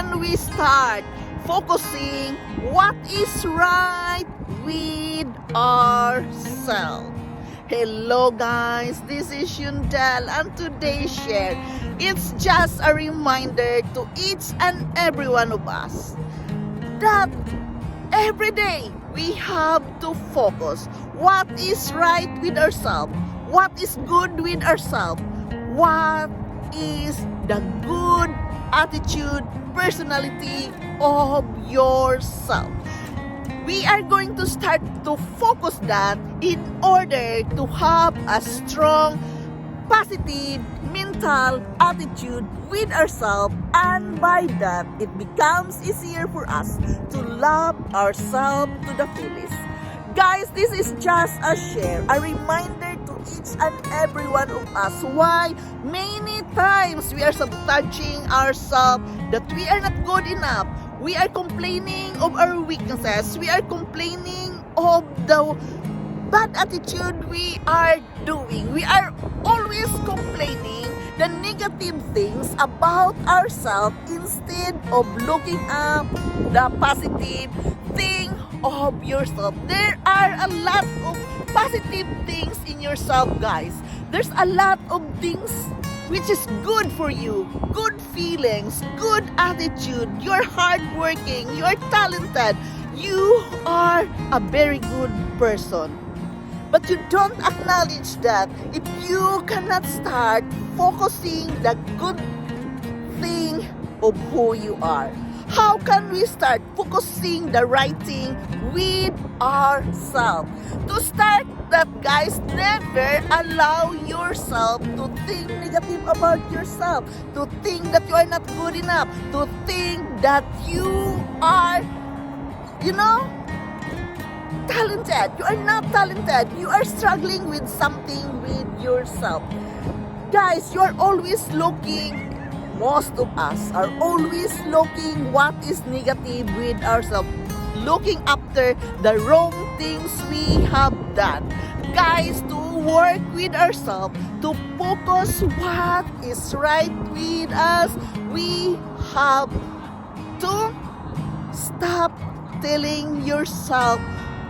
can we start focusing what is right with ourselves? Hello guys, this is Yundel and today's share, it's just a reminder to each and every one of us that every day we have to focus what is right with ourselves, what is good with ourselves, what is the good attitude, personality of yourself. We are going to start to focus that in order to have a strong, positive, mental attitude with ourselves, and by that, it becomes easier for us to love ourselves to the fullest. Guys, this is just a share, a reminder to each and every one of us why many times we are sabotaging ourselves, that we are not good enough. We are complaining of our weaknesses. We are complaining of the bad attitude we are doing. We are always complaining the negative things about ourselves instead of looking up the positive thing of yourself. There are a lot of positive things in yourself, guys. There's a lot of things which is good for you, good feelings, good attitude, you're hardworking, you're talented, you are a very good person. But you don't acknowledge that if you cannot start focusing the good thing of who you are. How can we start focusing the right thing with ourselves? To start that, guys, never allow yourself to think negative about yourself, to think that you are not good enough, to think that you are, talented. You are not talented. You are struggling with something with yourself. Guys, you are always looking, most of us are always looking what is negative with ourselves, looking after the wrong things we have done. Guys, to work with ourselves, to focus what is right with us, we have to stop telling yourself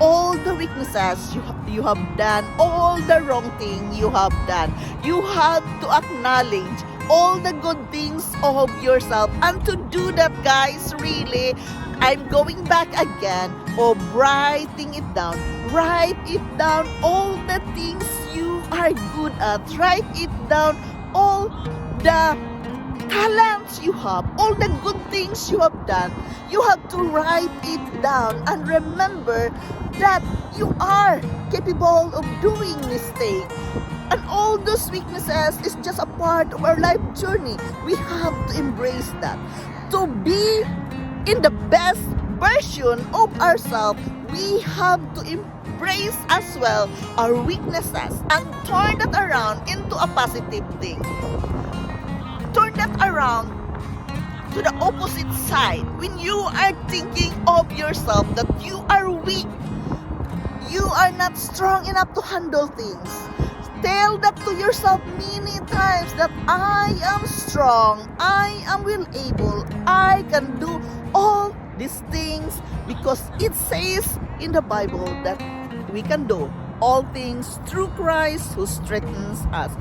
all the weaknesses you have done, all the wrong thing you have done. You have to acknowledge all the good things of yourself. And to do that, guys, really, I'm going back again of writing it down. Write it down, all the things you are good at. Write it down, all the talents you have, all the good things you have done. You have to write it down and remember that you are capable of doing mistakes. And all those weaknesses is just a part of our life journey. We have to embrace that. To be in the best version of ourselves, we have to embrace as well our weaknesses and turn that around into a positive thing. Turn that around to the opposite side. When you are thinking of yourself that you are weak, you are not strong enough to handle things, tell that to yourself many times that I am strong, I am well able, I can do all these things because it says in the Bible that we can do all things through Christ who strengthens us.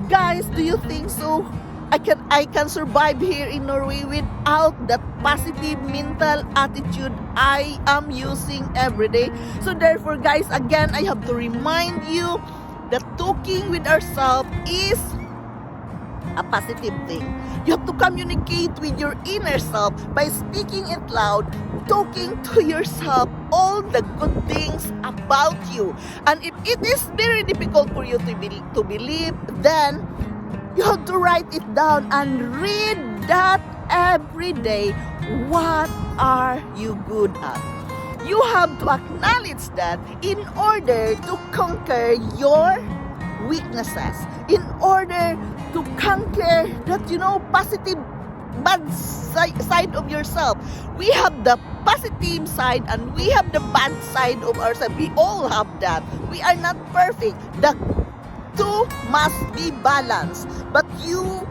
Guys, do you think so? I can survive here in Norway without that positive mental attitude I am using every day. So therefore, guys, again, I have to remind you that talking with ourselves is a positive thing. You have to communicate with your inner self by speaking it loud, talking to yourself all the good things about you. And if it is very difficult for you to believe, then you have to write it down and read that every day. What are you good at? You have to acknowledge that in order to conquer your weaknesses, in order to conquer that, positive bad side of yourself. We have the positive side and we have the bad side of ourselves. We all have that. We are not perfect. The two must be balanced. But you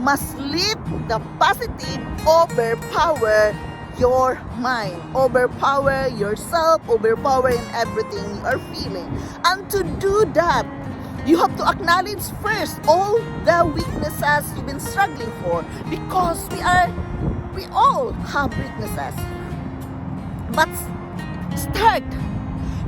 must let the positive overpower your mind, overpower yourself, overpower in everything you are feeling. And to do that, you have to acknowledge first all the weaknesses you've been struggling for, because we all have weaknesses. But start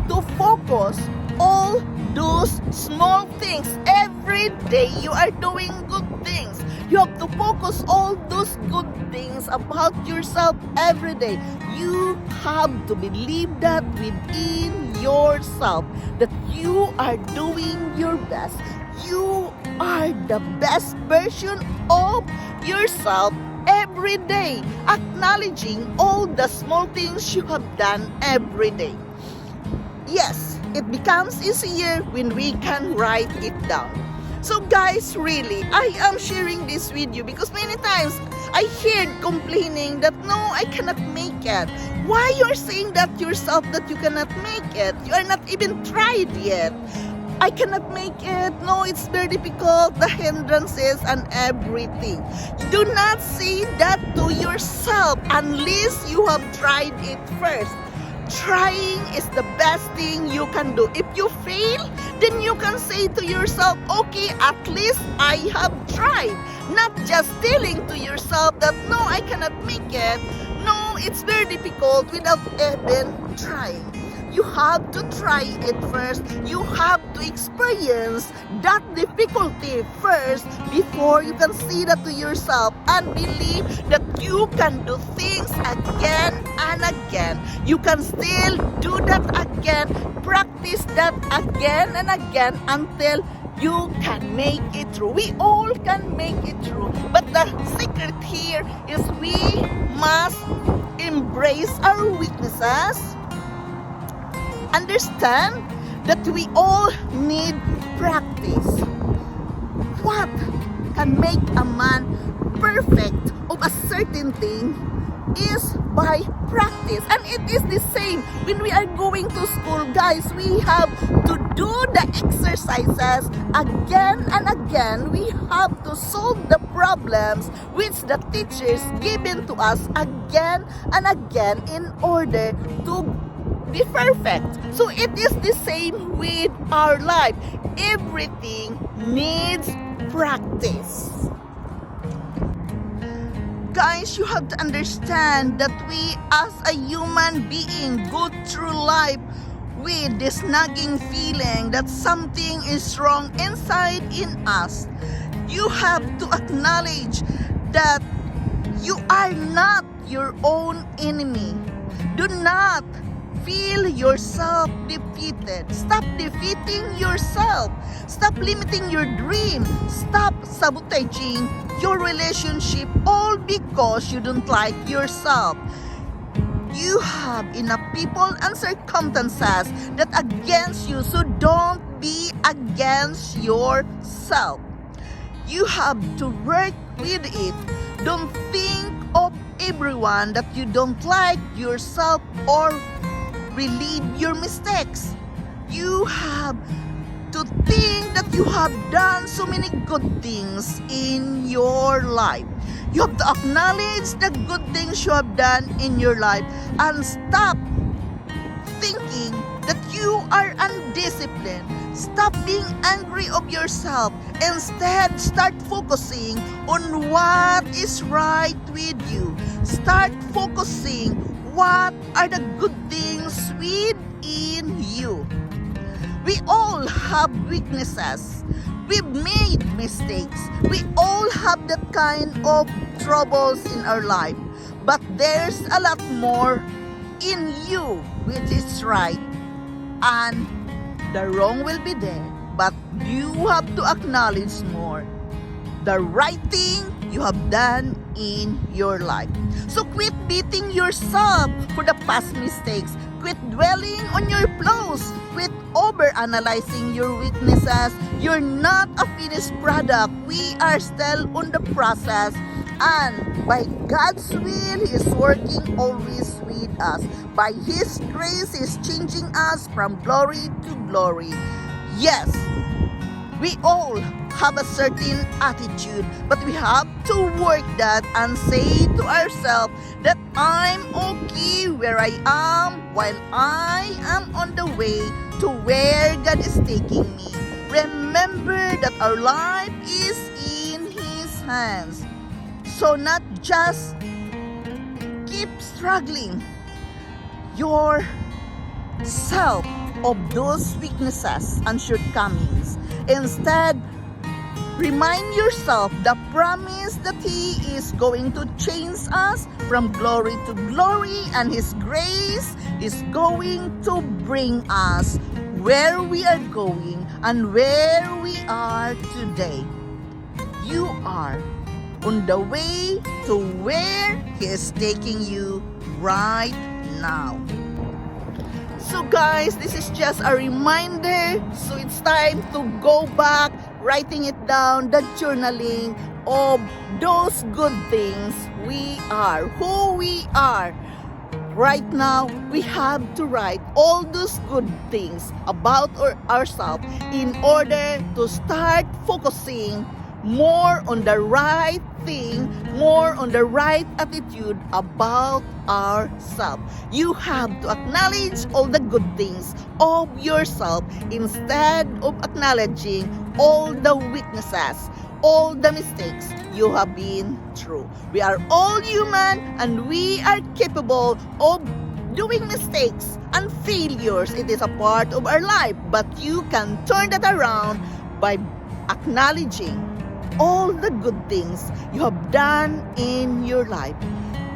to focus all those small things. Every day you are doing good things. You have to focus all those good things about yourself every day. You have to believe that within yourself, that you are doing your best. You are the best version of yourself every day, acknowledging all the small things you have done every day. Yes, it becomes easier when we can write it down. So guys, really, I am sharing this with you because many times I heard complaining that no, I cannot make it. Why you're saying that yourself that you cannot make it? You are not even tried yet. I cannot make it. No, it's very difficult. The hindrances and everything. Do not say that to yourself unless you have tried it first. Trying is the best thing you can do. If you fail, then you can say to yourself, okay, at least I have tried. Not just telling to yourself that no, I cannot make it. No, it's very difficult without even trying. You have to try it first. You have to experience that difficulty first before you can see that to yourself and believe that you can do things again and again. You can still do that again. Practice that again and again until you can make it through. We all can make it through. But the secret here is we must embrace our weaknesses. Understand that we all need practice. What can make a man perfect of a certain thing is by practice. And it is the same when we are going to school, guys. We have to do the exercises again and again. We have to solve the problems which the teachers given to us again and again in order to be perfect. So it is the same with our life. Everything needs practice. Guys, you have to understand that we as a human being go through life with this nagging feeling that something is wrong inside in us. You have to acknowledge that you are not your own enemy. Do not feel yourself defeated. Stop defeating yourself. Stop limiting your dream. Stop sabotaging your relationship all because you don't like yourself. You have enough people and circumstances that against you, so don't be against yourself. You have to work with it. Don't think of everyone that you don't like yourself or relieve your mistakes. You have to think that you have done so many good things in your life. You have to acknowledge the good things you have done in your life and stop thinking that you are undisciplined. Stop being angry of yourself. Instead, start focusing on what is right with you. Start focusing what are the good things within you. We all have weaknesses. We've made mistakes. We all have that kind of troubles in our life. But there's a lot more in you which is right. And the wrong will be there. But you have to acknowledge more the right thing you have done in your life. So quit beating yourself for the past mistakes. Quit dwelling on your flaws. Quit overanalyzing your weaknesses. You're not a finished product. We are still on the process. And by God's will, He is working always with us. By His grace, He is changing us from glory to glory. Yes, we all have a certain attitude, but we have to work that and say to ourselves that I'm okay where I am while I am on the way to where God is taking me. Remember that our life is in His hands. So not just keep struggling yourself of those weaknesses and shortcomings. Instead, remind yourself the promise that He is going to change us from glory to glory, and His grace is going to bring us where we are going and where we are today. You are on the way to where He is taking you right now. So guys, this is just a reminder. So it's time to go back, writing it down, the journaling of those good things we are, who we are. Right now, we have to write all those good things about ourselves in order to start focusing more on the right thing, more on the right attitude about ourselves. You have to acknowledge all the good things of yourself instead of acknowledging all the weaknesses, all the mistakes you have been through. We are all human and we are capable of doing mistakes and failures. It is a part of our life, but you can turn that around by acknowledging all the good things you have done in your life.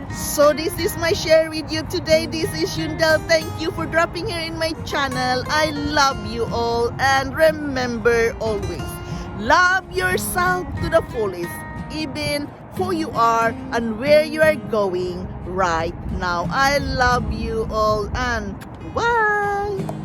So this is my share with you today. This is Yundel. Thank you for dropping here in my channel. I love you all, and remember always, love yourself to the fullest, even who you are and where you are going right now. I love you all, and bye.